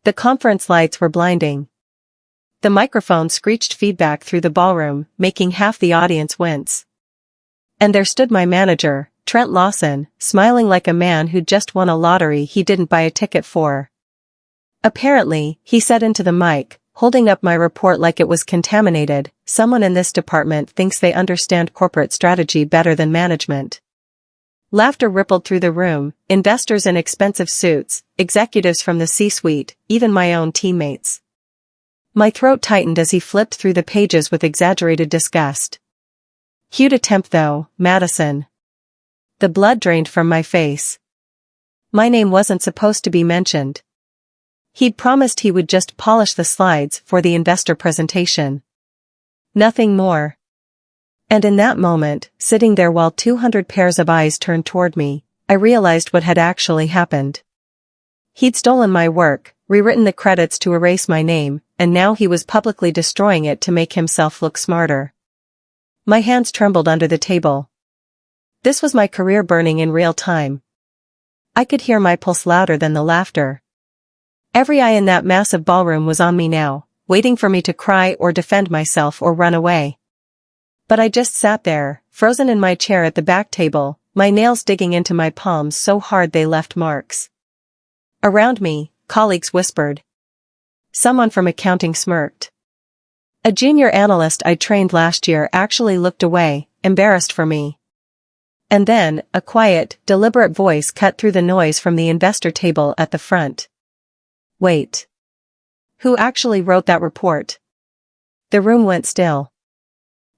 The conference lights were blinding. The microphone screeched feedback through the ballroom, making half the audience wince. And there stood my manager, Trent Lawson, smiling like a man who'd just won a lottery he didn't buy a ticket for. Apparently, he said into the mic, holding up my report like it was contaminated, "Someone in this department thinks they understand corporate strategy better than management." Laughter rippled through the room, investors in expensive suits, executives from the C-suite, even my own teammates. My throat tightened as he flipped through the pages with exaggerated disgust. "Cute attempt though, Madison." The blood drained from my face. My name wasn't supposed to be mentioned. He'd promised he would just polish the slides for the investor presentation. Nothing more. And in that moment, sitting there while 200 pairs of eyes turned toward me, I realized what had actually happened. He'd stolen my work, rewritten the credits to erase my name, and now he was publicly destroying it to make himself look smarter. My hands trembled under the table. This was my career burning in real time. I could hear my pulse louder than the laughter. Every eye in that massive ballroom was on me now, waiting for me to cry or defend myself or run away. But I just sat there, frozen in my chair at the back table, my nails digging into my palms so hard they left marks. Around me, colleagues whispered. Someone from accounting smirked. A junior analyst I trained last year actually looked away, embarrassed for me. And then, a quiet, deliberate voice cut through the noise from the investor table at the front. "Wait. Who actually wrote that report?" The room went still.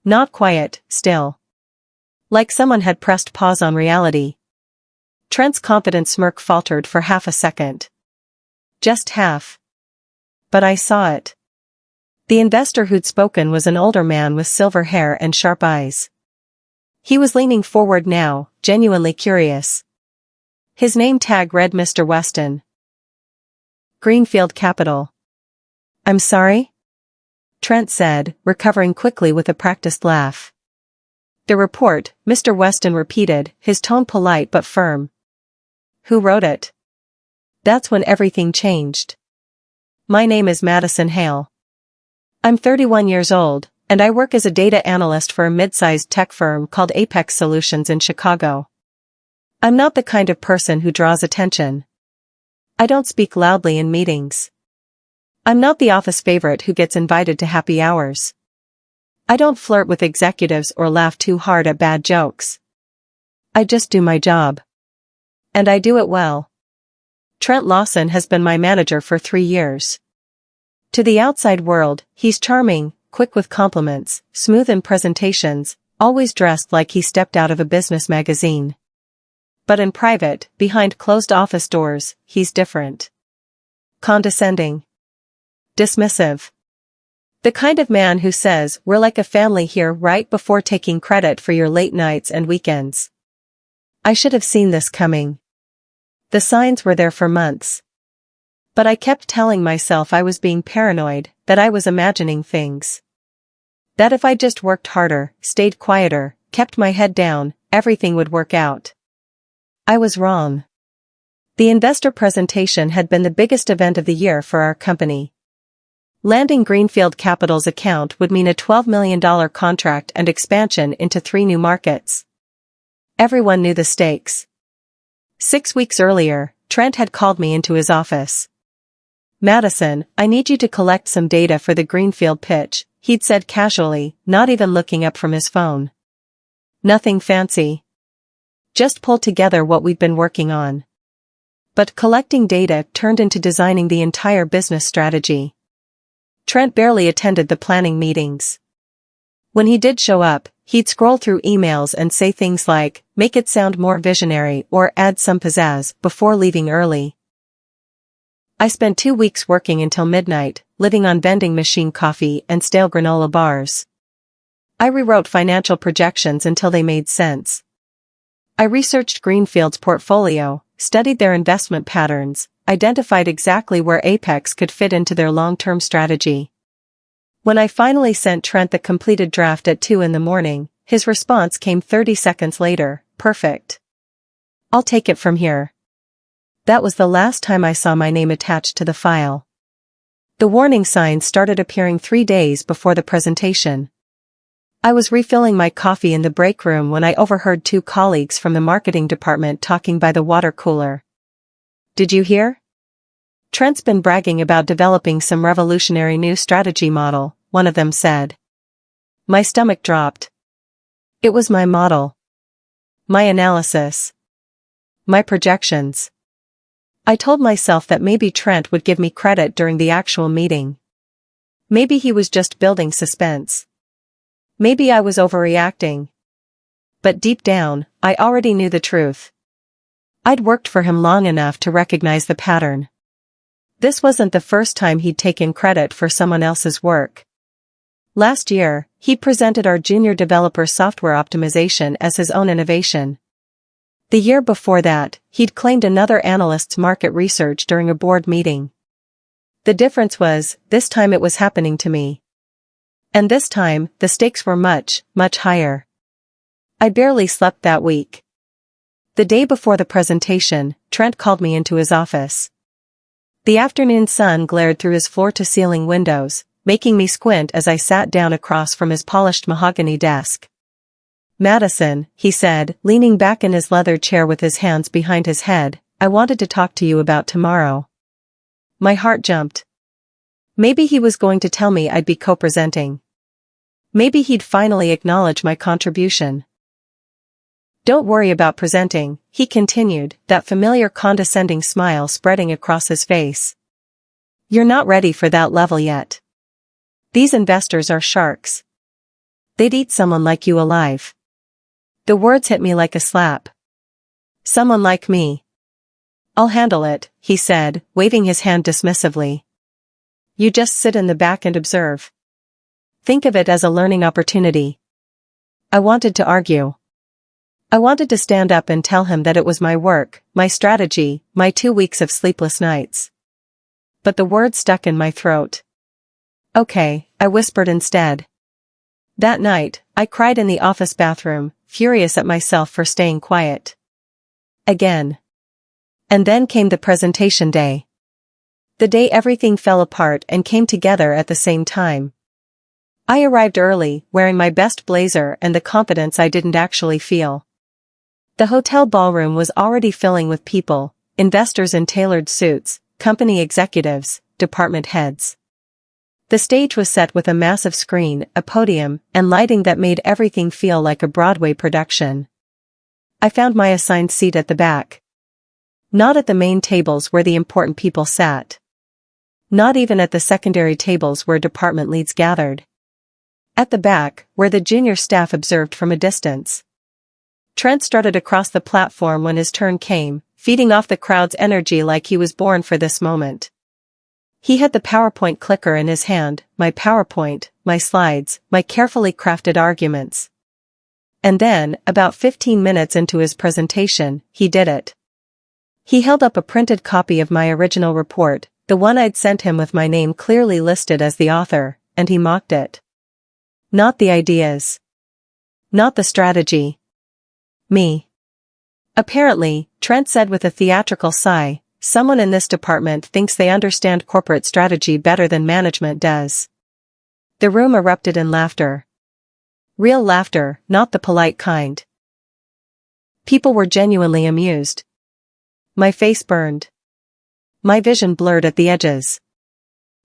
Not quiet, still. Like someone had pressed pause on reality. Trent's confident smirk faltered for half a second. Just half. But I saw it. The investor who'd spoken was an older man with silver hair and sharp eyes. He was leaning forward now, genuinely curious. His name tag read Mr. Weston. Greenfield Capital. "I'm sorry?" Trent said, recovering quickly with a practiced laugh. "The report," Mr. Weston repeated, his tone polite but firm. "Who wrote it?" That's when everything changed. "My name is Madison Hale. I'm 31 years old, and I work as a data analyst for a mid-sized tech firm called Apex Solutions in Chicago. I'm not the kind of person who draws attention. I don't speak loudly in meetings. I'm not the office favorite who gets invited to happy hours. I don't flirt with executives or laugh too hard at bad jokes. I just do my job. And I do it well. Trent Lawson has been my manager for 3 years. To the outside world, he's charming, quick with compliments, smooth in presentations, always dressed like he stepped out of a business magazine. But in private, behind closed office doors, he's different. Condescending. Dismissive. The kind of man who says, "We're like a family here," right before taking credit for your late nights and weekends. I should have seen this coming. The signs were there for months. But I kept telling myself I was being paranoid, that I was imagining things. That if I just worked harder, stayed quieter, kept my head down, everything would work out. I was wrong. The investor presentation had been the biggest event of the year for our company. Landing Greenfield Capital's account would mean a $12 million contract and expansion into 3 new markets. Everyone knew the stakes. 6 weeks earlier, Trent had called me into his office. "Madison, I need you to collect some data for the Greenfield pitch," he'd said casually, not even looking up from his phone. Nothing fancy. Just pull together what we'd been working on. But collecting data turned into designing the entire business strategy. Trent barely attended the planning meetings. When he did show up, he'd scroll through emails and say things like, "Make it sound more visionary" or "add some pizzazz" before leaving early. I spent 2 weeks working until midnight, living on vending machine coffee and stale granola bars. I rewrote financial projections until they made sense. I researched Greenfield's portfolio, studied their investment patterns, identified exactly where Apex could fit into their long-term strategy. When I finally sent Trent the completed draft at 2 in the morning, his response came 30 seconds later, "Perfect. I'll take it from here." That was the last time I saw my name attached to the file. The warning signs started appearing 3 days before the presentation. I was refilling my coffee in the break room when I overheard 2 colleagues from the marketing department talking by the water cooler. "Did you hear? Trent's been bragging about developing some revolutionary new strategy model," one of them said. My stomach dropped. It was my model. My analysis. My projections. I told myself that maybe Trent would give me credit during the actual meeting. Maybe he was just building suspense. Maybe I was overreacting. But deep down, I already knew the truth. I'd worked for him long enough to recognize the pattern. This wasn't the first time he'd taken credit for someone else's work. Last year, he presented our junior developer software optimization as his own innovation. The year before that, he'd claimed another analyst's market research during a board meeting. The difference was, this time it was happening to me. And this time, the stakes were much, much higher. I barely slept that week. The day before the presentation, Trent called me into his office. The afternoon sun glared through his floor-to-ceiling windows, making me squint as I sat down across from his polished mahogany desk. "Madison," he said, leaning back in his leather chair with his hands behind his head, "I wanted to talk to you about tomorrow." My heart jumped. Maybe he was going to tell me I'd be co-presenting. Maybe he'd finally acknowledge my contribution. "Don't worry about presenting," he continued, that familiar condescending smile spreading across his face. "You're not ready for that level yet. These investors are sharks. They'd eat someone like you alive." The words hit me like a slap. "Someone like me. I'll handle it," he said, waving his hand dismissively. "You just sit in the back and observe. Think of it as a learning opportunity." I wanted to argue. I wanted to stand up and tell him that it was my work, my strategy, my 2 weeks of sleepless nights. But the words stuck in my throat. "Okay," I whispered instead. That night, I cried in the office bathroom, furious at myself for staying quiet. Again. And then came the presentation day. The day everything fell apart and came together at the same time. I arrived early, wearing my best blazer and the confidence I didn't actually feel. The hotel ballroom was already filling with people, investors in tailored suits, company executives, department heads. The stage was set with a massive screen, a podium, and lighting that made everything feel like a Broadway production. I found my assigned seat at the back. Not at the main tables where the important people sat. Not even at the secondary tables where department leads gathered. At the back, where the junior staff observed from a distance. Trent strutted across the platform when his turn came, feeding off the crowd's energy like he was born for this moment. He had the PowerPoint clicker in his hand, my PowerPoint, my slides, my carefully crafted arguments. And then, about 15 minutes into his presentation, he did it. He held up a printed copy of my original report, the one I'd sent him with my name clearly listed as the author, and he mocked it. Not the ideas. Not the strategy. Me. Apparently, Trent said with a theatrical sigh, someone in this department thinks they understand corporate strategy better than management does. The room erupted in laughter. Real laughter, not the polite kind. People were genuinely amused. My face burned. My vision blurred at the edges.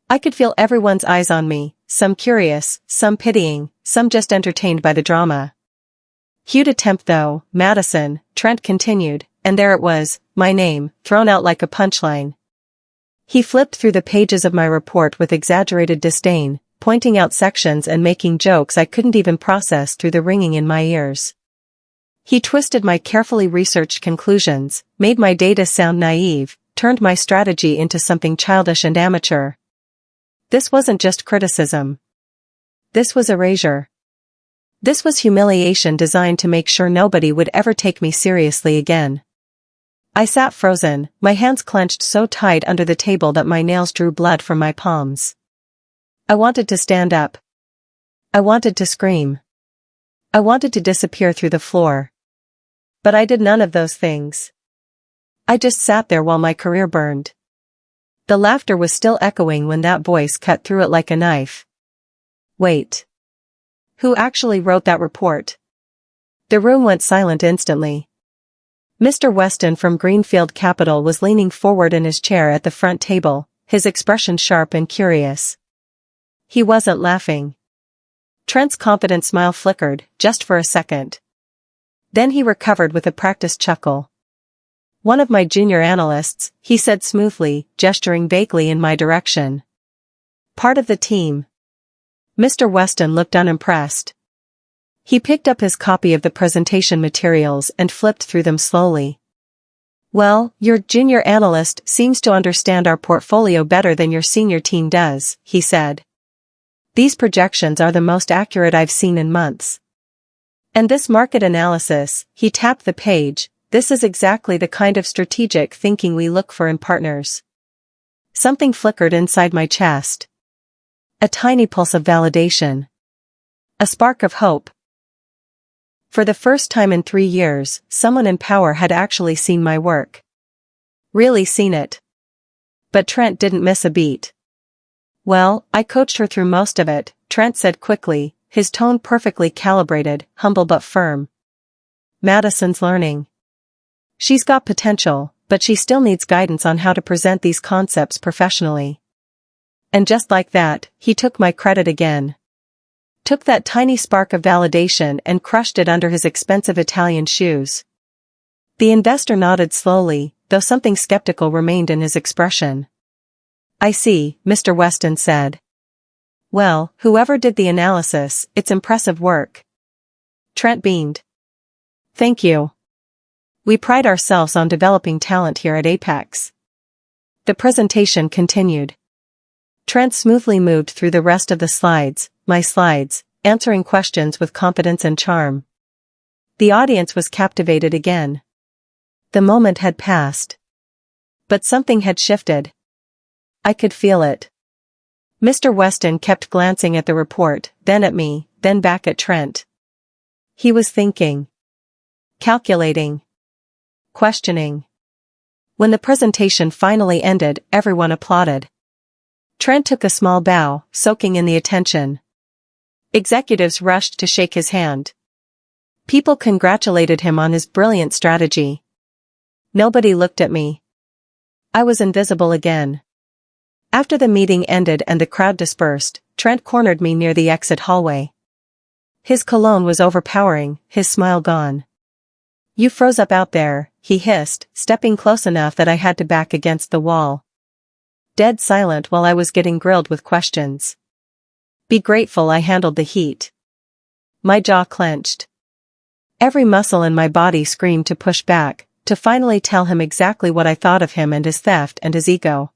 I could feel everyone's eyes on me, some curious, some pitying, some just entertained by the drama. "Huge attempt though, Madison," Trent continued, and there it was, my name, thrown out like a punchline. He flipped through the pages of my report with exaggerated disdain, pointing out sections and making jokes I couldn't even process through the ringing in my ears. He twisted my carefully researched conclusions, made my data sound naive, turned my strategy into something childish and amateur. This wasn't just criticism. This was erasure. This was humiliation designed to make sure nobody would ever take me seriously again. I sat frozen, my hands clenched so tight under the table that my nails drew blood from my palms. I wanted to stand up. I wanted to scream. I wanted to disappear through the floor. But I did none of those things. I just sat there while my career burned. The laughter was still echoing when that voice cut through it like a knife. Wait. Who actually wrote that report? The room went silent instantly. Mr. Weston from Greenfield Capital was leaning forward in his chair at the front table, his expression sharp and curious. He wasn't laughing. Trent's confident smile flickered, just for a second. Then he recovered with a practiced chuckle. One of my junior analysts, he said smoothly, gesturing vaguely in my direction. Part of the team. Mr. Weston looked unimpressed. He picked up his copy of the presentation materials and flipped through them slowly. Well, your junior analyst seems to understand our portfolio better than your senior team does, he said. These projections are the most accurate I've seen in months. And this market analysis, he tapped the page, this is exactly the kind of strategic thinking we look for in partners. Something flickered inside my chest. A tiny pulse of validation. A spark of hope. For the first time in 3 years, someone in power had actually seen my work. Really seen it. But Trent didn't miss a beat. Well, I coached her through most of it, Trent said quickly, his tone perfectly calibrated, humble but firm. Madison's learning. She's got potential, but she still needs guidance on how to present these concepts professionally. And just like that, he took my credit again. Took that tiny spark of validation and crushed it under his expensive Italian shoes. The investor nodded slowly, though something skeptical remained in his expression. I see, Mr. Weston said. Well, whoever did the analysis, it's impressive work. Trent beamed. Thank you. We pride ourselves on developing talent here at Apex. The presentation continued. Trent smoothly moved through the rest of the slides, my slides, answering questions with confidence and charm. The audience was captivated again. The moment had passed. But something had shifted. I could feel it. Mr. Weston kept glancing at the report, then at me, then back at Trent. He was thinking. Calculating. Questioning. When the presentation finally ended, everyone applauded. Trent took a small bow, soaking in the attention. Executives rushed to shake his hand. People congratulated him on his brilliant strategy. Nobody looked at me. I was invisible again. After the meeting ended and the crowd dispersed, Trent cornered me near the exit hallway. His cologne was overpowering, his smile gone. You froze up out there, he hissed, stepping close enough that I had to back against the wall. Dead silent while I was getting grilled with questions. Be grateful I handled the heat. My jaw clenched. Every muscle in my body screamed to push back, to finally tell him exactly what I thought of him and his theft and his ego.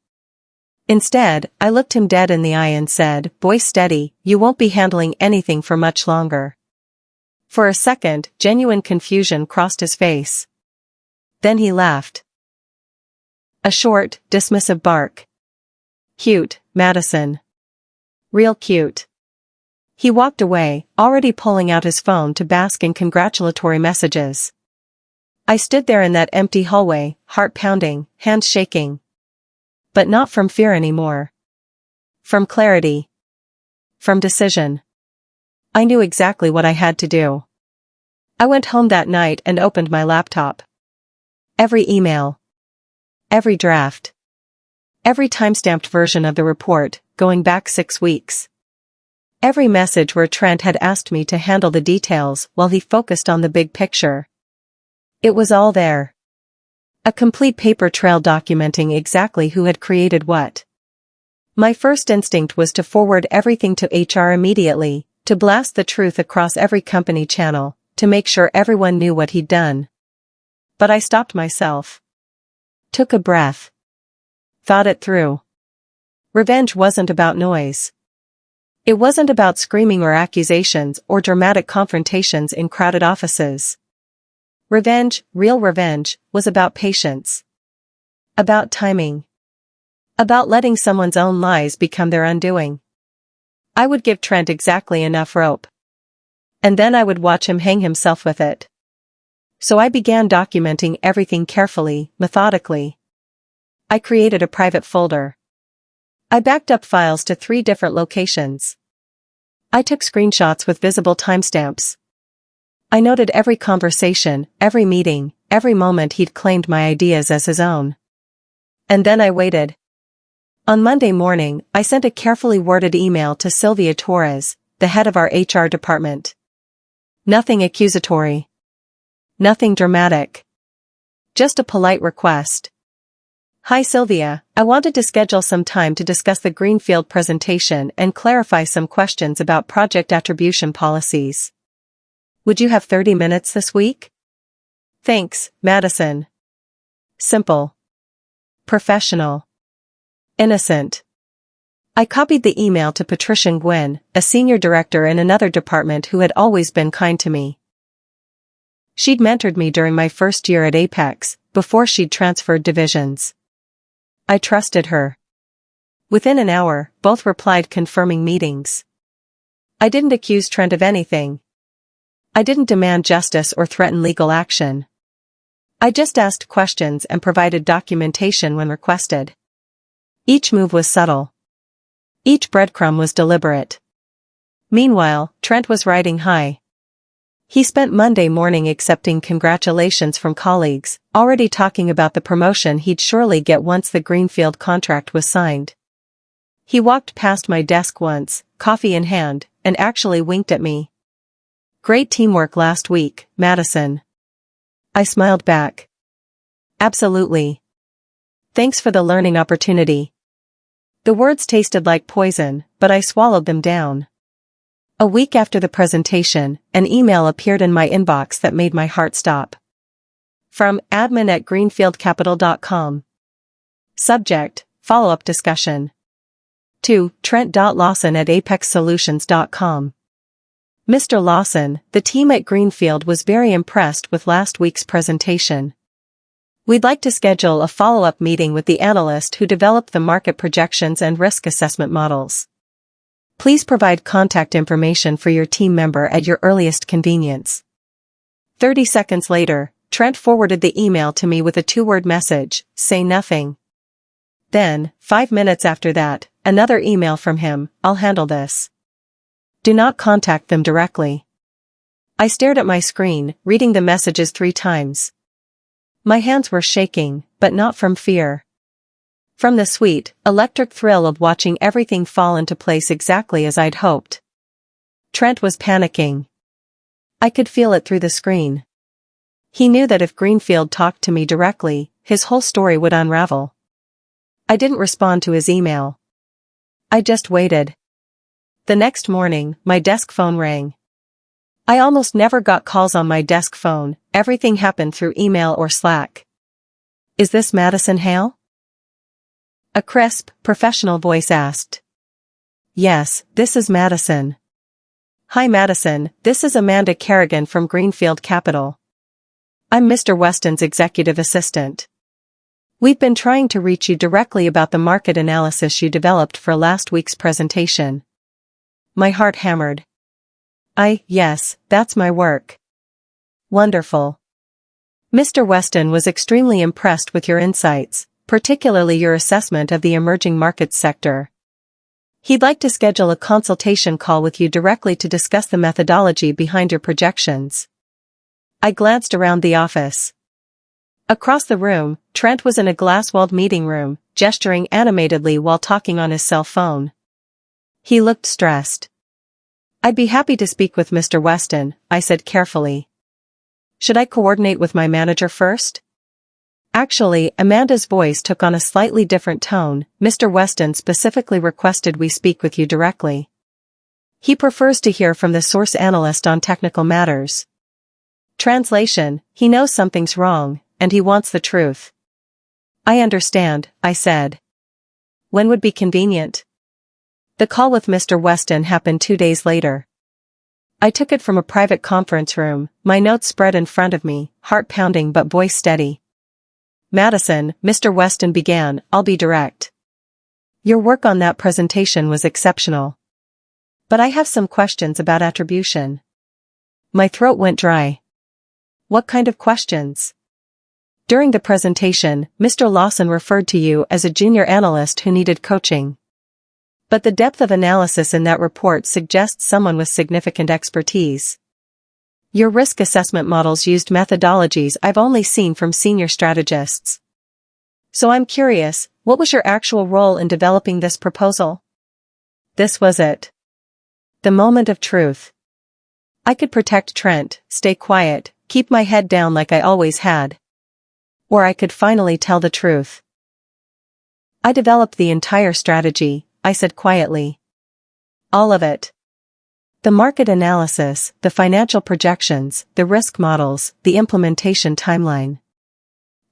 Instead, I looked him dead in the eye and said, "Boy, steady, you won't be handling anything for much longer." For a second, genuine confusion crossed his face. Then he laughed. A short, dismissive bark. Cute, Madison. Real cute. He walked away, already pulling out his phone to bask in congratulatory messages. I stood there in that empty hallway, heart pounding, hands shaking. But not from fear anymore. From clarity. From decision. I knew exactly what I had to do. I went home that night and opened my laptop. Every email. Every draft. Every time-stamped version of the report, going back 6 weeks. Every message where Trent had asked me to handle the details while he focused on the big picture. It was all there. A complete paper trail documenting exactly who had created what. My first instinct was to forward everything to HR immediately, to blast the truth across every company channel, to make sure everyone knew what he'd done. But I stopped myself. Took a breath. Thought it through. Revenge wasn't about noise. It wasn't about screaming or accusations or dramatic confrontations in crowded offices. Revenge, real revenge, was about patience. About timing. About letting someone's own lies become their undoing. I would give Trent exactly enough rope. And then I would watch him hang himself with it. So I began documenting everything carefully, methodically. I created a private folder. I backed up files to 3 different locations. I took screenshots with visible timestamps. I noted every conversation, every meeting, every moment he'd claimed my ideas as his own. And then I waited. On Monday morning, I sent a carefully worded email to Sylvia Torres, the head of our HR department. Nothing accusatory. Nothing dramatic. Just a polite request. Hi Sylvia, I wanted to schedule some time to discuss the Greenfield presentation and clarify some questions about project attribution policies. Would you have 30 minutes this week? Thanks, Madison. Simple. Professional. Innocent. I copied the email to Patricia Nguyen, a senior director in another department who had always been kind to me. She'd mentored me during my first year at Apex, before she'd transferred divisions. I trusted her. Within an hour, both replied confirming meetings. I didn't accuse Trent of anything. I didn't demand justice or threaten legal action. I just asked questions and provided documentation when requested. Each move was subtle. Each breadcrumb was deliberate. Meanwhile, Trent was riding high. He spent Monday morning accepting congratulations from colleagues, already talking about the promotion he'd surely get once the Greenfield contract was signed. He walked past my desk once, coffee in hand, and actually winked at me. Great teamwork last week, Madison. I smiled back. Absolutely. Thanks for the learning opportunity. The words tasted like poison, but I swallowed them down. A week after the presentation, an email appeared in my inbox that made my heart stop. From admin@greenfieldcapital.com. Subject, follow-up discussion. To Trent.Lawson@apexsolutions.com. Mr. Lawson, the team at Greenfield was very impressed with last week's presentation. We'd like to schedule a follow-up meeting with the analyst who developed the market projections and risk assessment models. Please provide contact information for your team member at your earliest convenience. 30 seconds later, Trent forwarded the email to me with a 2-word message, say nothing. Then, 5 minutes after that, another email from him, I'll handle this. Do not contact them directly. I stared at my screen, reading the messages 3 times. My hands were shaking, but not from fear. From the sweet, electric thrill of watching everything fall into place exactly as I'd hoped. Trent was panicking. I could feel it through the screen. He knew that if Greenfield talked to me directly, his whole story would unravel. I didn't respond to his email. I just waited. The next morning, my desk phone rang. I almost never got calls on my desk phone, everything happened through email or Slack. Is this Madison Hale? A crisp, professional voice asked. Yes, this is Madison. Hi Madison, this is Amanda Kerrigan from Greenfield Capital. I'm Mr. Weston's executive assistant. We've been trying to reach you directly about the market analysis you developed for last week's presentation. My heart hammered. Yes, that's my work. Wonderful. Mr. Weston was extremely impressed with your insights, particularly your assessment of the emerging markets sector. He'd like to schedule a consultation call with you directly to discuss the methodology behind your projections. I glanced around the office. Across the room, Trent was in a glass-walled meeting room, gesturing animatedly while talking on his cell phone. He looked stressed. I'd be happy to speak with Mr. Weston, I said carefully. Should I coordinate with my manager first? Actually, Amanda's voice took on a slightly different tone. Mr. Weston specifically requested we speak with you directly. He prefers to hear from the source analyst on technical matters. Translation, he knows something's wrong, and he wants the truth. I understand, I said. When would be convenient? The call with Mr. Weston happened 2 days later. I took it from a private conference room, my notes spread in front of me, heart pounding but voice steady. Madison, Mr. Weston began, I'll be direct. Your work on that presentation was exceptional. But I have some questions about attribution. My throat went dry. What kind of questions? During the presentation, Mr. Lawson referred to you as a junior analyst who needed coaching. But the depth of analysis in that report suggests someone with significant expertise. Your risk assessment models used methodologies I've only seen from senior strategists. So I'm curious, what was your actual role in developing this proposal? This was it. The moment of truth. I could protect Trent, stay quiet, keep my head down like I always had. Or I could finally tell the truth. I developed the entire strategy, I said quietly. All of it. The market analysis, the financial projections, the risk models, the implementation timeline.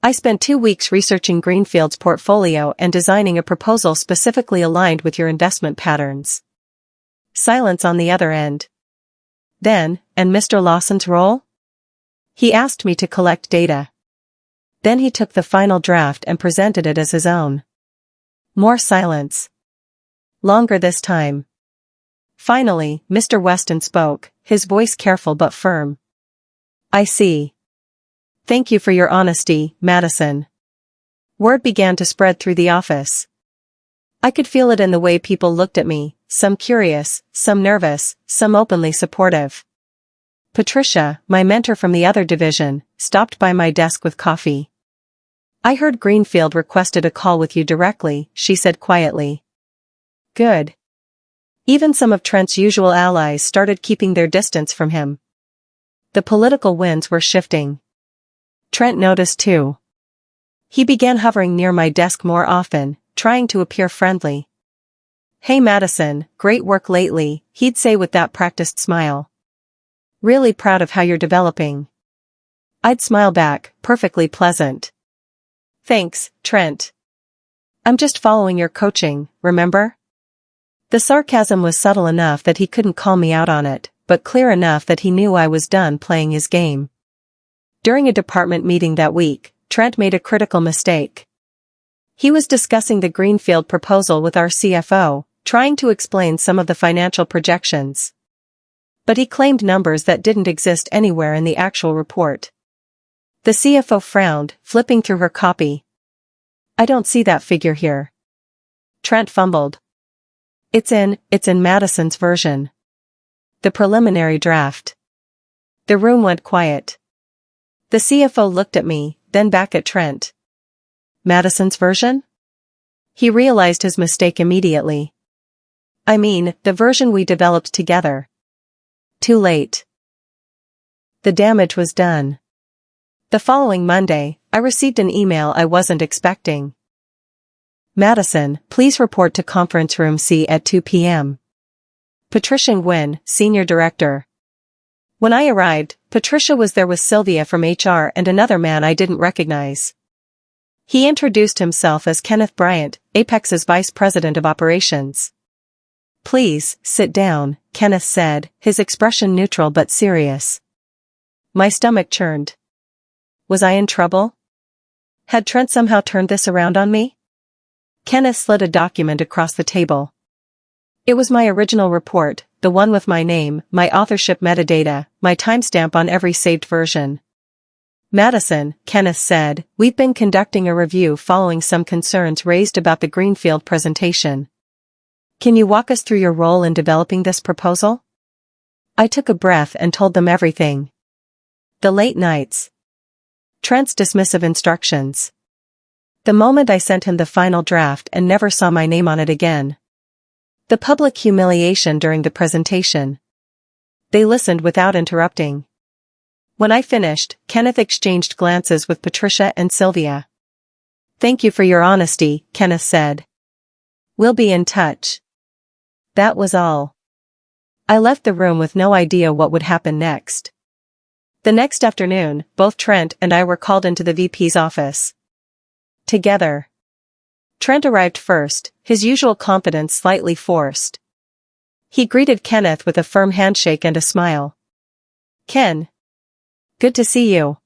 I spent 2 weeks researching Greenfield's portfolio and designing a proposal specifically aligned with your investment patterns. Silence on the other end. Then, and Mr. Lawson's role? He asked me to collect data. Then he took the final draft and presented it as his own. More silence. Longer this time. Finally, Mr. Weston spoke, his voice careful but firm. I see. Thank you for your honesty, Madison. Word began to spread through the office. I could feel it in the way people looked at me, some curious, some nervous, some openly supportive. Patricia, my mentor from the other division, stopped by my desk with coffee. I heard Greenfield requested a call with you directly, she said quietly. Good. Even some of Trent's usual allies started keeping their distance from him. The political winds were shifting. Trent noticed too. He began hovering near my desk more often, trying to appear friendly. Hey Madison, great work lately, he'd say with that practiced smile. Really proud of how you're developing. I'd smile back, perfectly pleasant. Thanks, Trent. I'm just following your coaching, remember? The sarcasm was subtle enough that he couldn't call me out on it, but clear enough that he knew I was done playing his game. During a department meeting that week, Trent made a critical mistake. He was discussing the Greenfield proposal with our CFO, trying to explain some of the financial projections. But he claimed numbers that didn't exist anywhere in the actual report. The CFO frowned, flipping through her copy. I don't see that figure here. Trent fumbled. It's in Madison's version. The preliminary draft. The room went quiet. The CFO looked at me, then back at Trent. Madison's version? He realized his mistake immediately. I mean, the version we developed together. Too late. The damage was done. The following Monday, I received an email I wasn't expecting. Madison, please report to conference room C at 2 p.m. Patricia Nguyen, Senior Director. When I arrived, Patricia was there with Sylvia from HR and another man I didn't recognize. He introduced himself as Kenneth Bryant, Apex's Vice President of Operations. Please, sit down, Kenneth said, his expression neutral but serious. My stomach churned. Was I in trouble? Had Trent somehow turned this around on me? Kenneth slid a document across the table. It was my original report, the one with my name, my authorship metadata, my timestamp on every saved version. Madison, Kenneth said, we've been conducting a review following some concerns raised about the Greenfield presentation. Can you walk us through your role in developing this proposal? I took a breath and told them everything. The late nights. Trent's dismissive instructions. The moment I sent him the final draft and never saw my name on it again. The public humiliation during the presentation. They listened without interrupting. When I finished, Kenneth exchanged glances with Patricia and Sylvia. Thank you for your honesty, Kenneth said. We'll be in touch. That was all. I left the room with no idea what would happen next. The next afternoon, both Trent and I were called into the VP's office. Together. Trent arrived first, his usual confidence slightly forced. He greeted Kenneth with a firm handshake and a smile. Ken. Good to see you.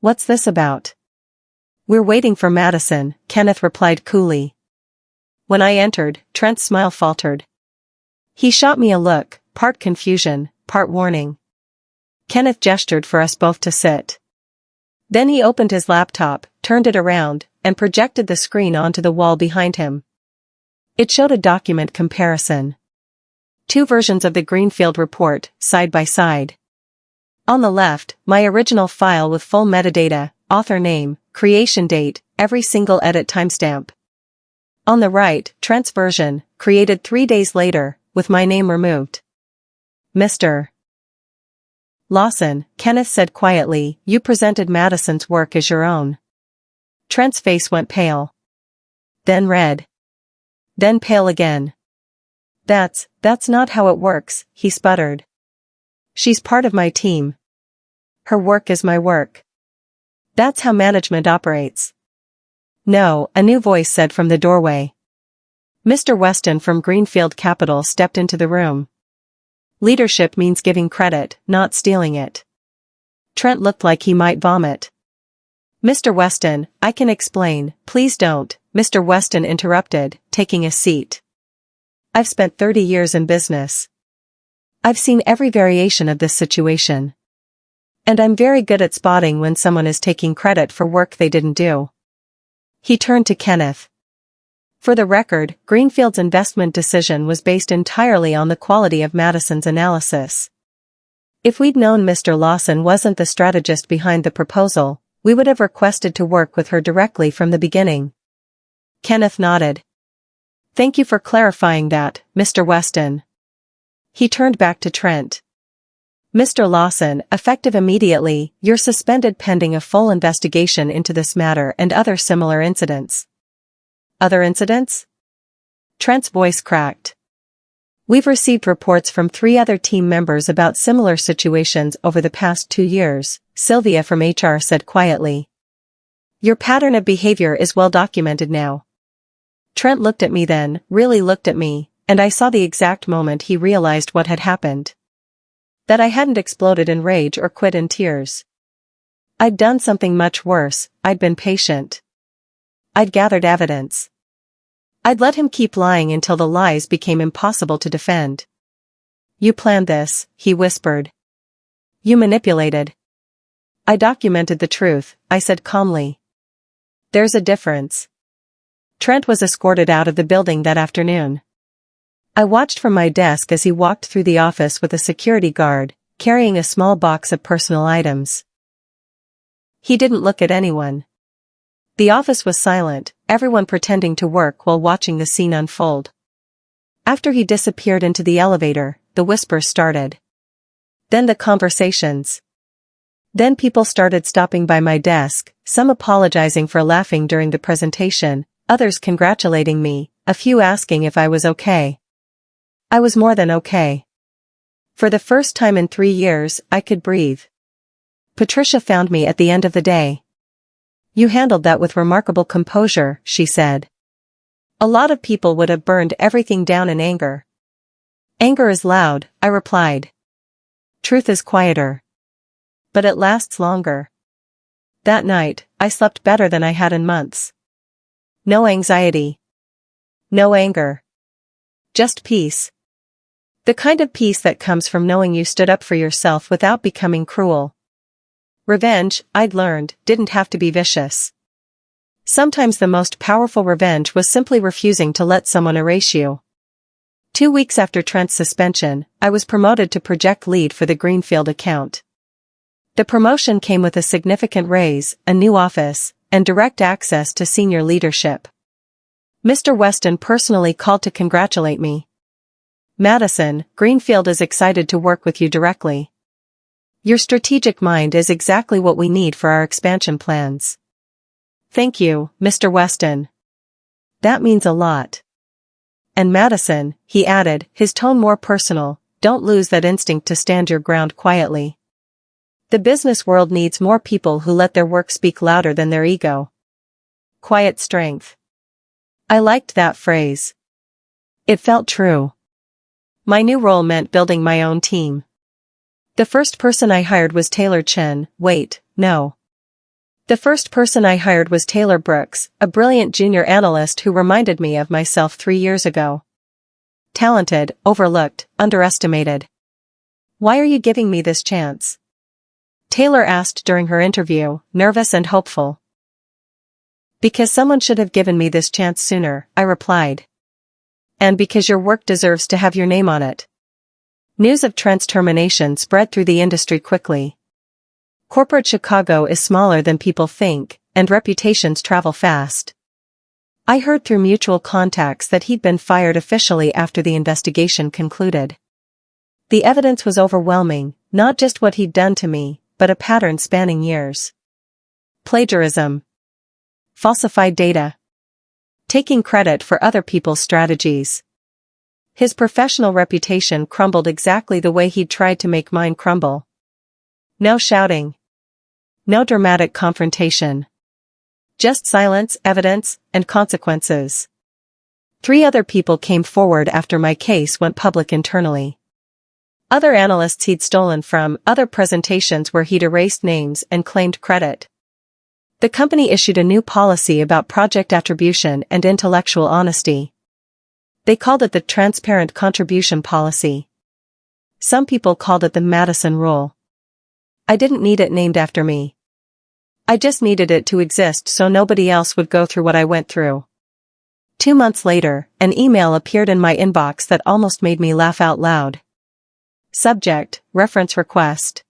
What's this about? We're waiting for Madison, Kenneth replied coolly. When I entered, Trent's smile faltered. He shot me a look, part confusion, part warning. Kenneth gestured for us both to sit. Then he opened his laptop, turned it around, and projected the screen onto the wall behind him. It showed a document comparison. Two versions of the Greenfield report, side by side. On the left, my original file with full metadata, author name, creation date, every single edit timestamp. On the right, Trent's version, created 3 days later, with my name removed. Mr. Lawson, Kenneth said quietly, you presented Madison's work as your own. Trent's face went pale. Then red. Then pale again. That's not how it works, he sputtered. She's part of my team. Her work is my work. That's how management operates. No, a new voice said from the doorway. Mr. Weston from Greenfield Capital stepped into the room. Leadership means giving credit, not stealing it. Trent looked like he might vomit. Mr. Weston, I can explain, please don't, Mr. Weston interrupted, taking a seat. I've spent 30 years in business. I've seen every variation of this situation. And I'm very good at spotting when someone is taking credit for work they didn't do. He turned to Kenneth. For the record, Greenfield's investment decision was based entirely on the quality of Madison's analysis. If we'd known Mr. Lawson wasn't the strategist behind the proposal, we would have requested to work with her directly from the beginning. Kenneth nodded. Thank you for clarifying that, Mr. Weston. He turned back to Trent. Mr. Lawson, effective immediately, you're suspended pending a full investigation into this matter and other similar incidents. Other incidents? Trent's voice cracked. We've received reports from 3 other team members about similar situations over the past 2 years, Sylvia from HR said quietly. Your pattern of behavior is well documented now. Trent looked at me then, really looked at me, and I saw the exact moment he realized what had happened. That I hadn't exploded in rage or quit in tears. I'd done something much worse, I'd been patient. I'd gathered evidence. I'd let him keep lying until the lies became impossible to defend. You planned this, he whispered. You manipulated. I documented the truth, I said calmly. There's a difference. Trent was escorted out of the building that afternoon. I watched from my desk as he walked through the office with a security guard, carrying a small box of personal items. He didn't look at anyone. The office was silent, everyone pretending to work while watching the scene unfold. After he disappeared into the elevator, the whispers started. Then the conversations. Then people started stopping by my desk, some apologizing for laughing during the presentation, others congratulating me, a few asking if I was okay. I was more than okay. For the first time in 3 years, I could breathe. Patricia found me at the end of the day. You handled that with remarkable composure, she said. A lot of people would have burned everything down in anger. Anger is loud, I replied. Truth is quieter. But it lasts longer. That night, I slept better than I had in months. No anxiety. No anger. Just peace. The kind of peace that comes from knowing you stood up for yourself without becoming cruel. Revenge, I'd learned, didn't have to be vicious. Sometimes the most powerful revenge was simply refusing to let someone erase you. 2 weeks after Trent's suspension, I was promoted to project lead for the Greenfield account. The promotion came with a significant raise, a new office, and direct access to senior leadership. Mr. Weston personally called to congratulate me. Madison, Greenfield is excited to work with you directly. Your strategic mind is exactly what we need for our expansion plans. Thank you, Mr. Weston. That means a lot. And Madison, he added, his tone more personal, don't lose that instinct to stand your ground quietly. The business world needs more people who let their work speak louder than their ego. Quiet strength. I liked that phrase. It felt true. My new role meant building my own team. The first person I hired was Taylor Chen. The first person I hired was Taylor Brooks, a brilliant junior analyst who reminded me of myself 3 years ago. Talented, overlooked, underestimated. Why are you giving me this chance? Taylor asked during her interview, nervous and hopeful. Because someone should have given me this chance sooner, I replied. And because your work deserves to have your name on it. News of Trent's termination spread through the industry quickly. Corporate Chicago is smaller than people think, and reputations travel fast. I heard through mutual contacts that he'd been fired officially after the investigation concluded. The evidence was overwhelming, not just what he'd done to me, but a pattern spanning years. Plagiarism. Falsified data. Taking credit for other people's strategies. His professional reputation crumbled exactly the way he'd tried to make mine crumble. No shouting. No dramatic confrontation. Just silence, evidence, and consequences. 3 other people came forward after my case went public internally. Other analysts he'd stolen from, other presentations where he'd erased names and claimed credit. The company issued a new policy about project attribution and intellectual honesty. They called it the Transparent Contribution Policy. Some people called it the Madison Rule. I didn't need it named after me. I just needed it to exist so nobody else would go through what I went through. 2 months later, an email appeared in my inbox that almost made me laugh out loud. Subject, reference request.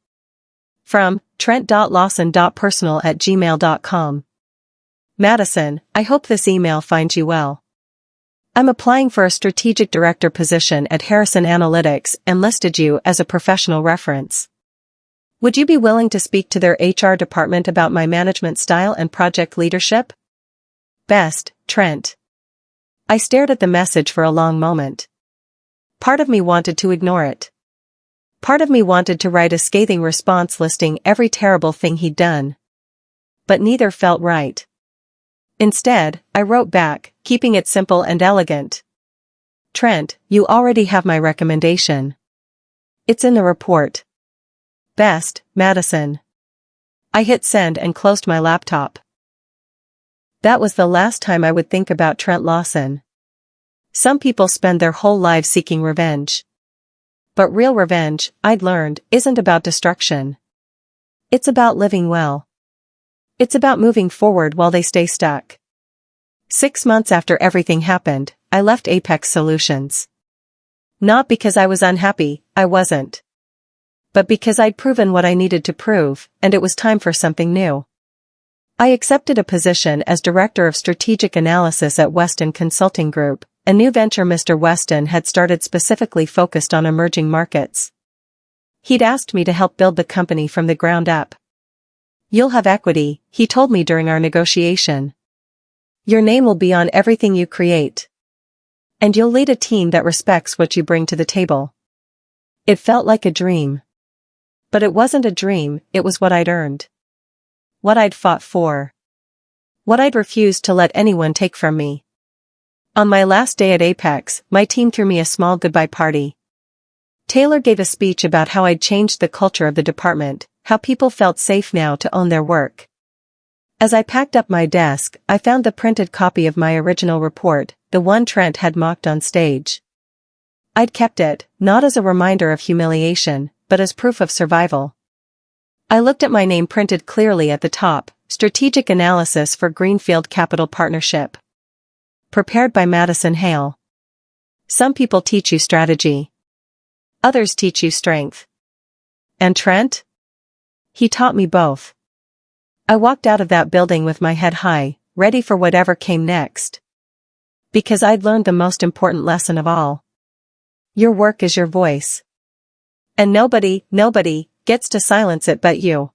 From trent.lawson.personal@gmail.com. Madison, I hope this email finds you well. I'm applying for a strategic director position at Harrison Analytics and listed you as a professional reference. Would you be willing to speak to their HR department about my management style and project leadership? Best, Trent. I stared at the message for a long moment. Part of me wanted to ignore it. Part of me wanted to write a scathing response listing every terrible thing he'd done. But neither felt right. Instead, I wrote back, keeping it simple and elegant. Trent, you already have my recommendation. It's in the report. Best, Madison. I hit send and closed my laptop. That was the last time I would think about Trent Lawson. Some people spend their whole lives seeking revenge. But real revenge, I'd learned, isn't about destruction. It's about living well. It's about moving forward while they stay stuck. 6 months after everything happened, I left Apex Solutions. Not because I was unhappy, I wasn't. But because I'd proven what I needed to prove, and it was time for something new. I accepted a position as Director of Strategic Analysis at Weston Consulting Group, a new venture Mr. Weston had started specifically focused on emerging markets. He'd asked me to help build the company from the ground up. You'll have equity, he told me during our negotiation. Your name will be on everything you create. And you'll lead a team that respects what you bring to the table. It felt like a dream. But it wasn't a dream, it was what I'd earned. What I'd fought for. What I'd refused to let anyone take from me. On my last day at Apex, my team threw me a small goodbye party. Taylor gave a speech about how I'd changed the culture of the department, how people felt safe now to own their work. As I packed up my desk, I found the printed copy of my original report, the one Trent had mocked on stage. I'd kept it, not as a reminder of humiliation, but as proof of survival. I looked at my name printed clearly at the top, Strategic Analysis for Greenfield Capital Partnership. Prepared by Madison Hale. Some people teach you strategy. Others teach you strength. And Trent? He taught me both. I walked out of that building with my head high, ready for whatever came next. Because I'd learned the most important lesson of all. Your work is your voice. And nobody gets to silence it but you.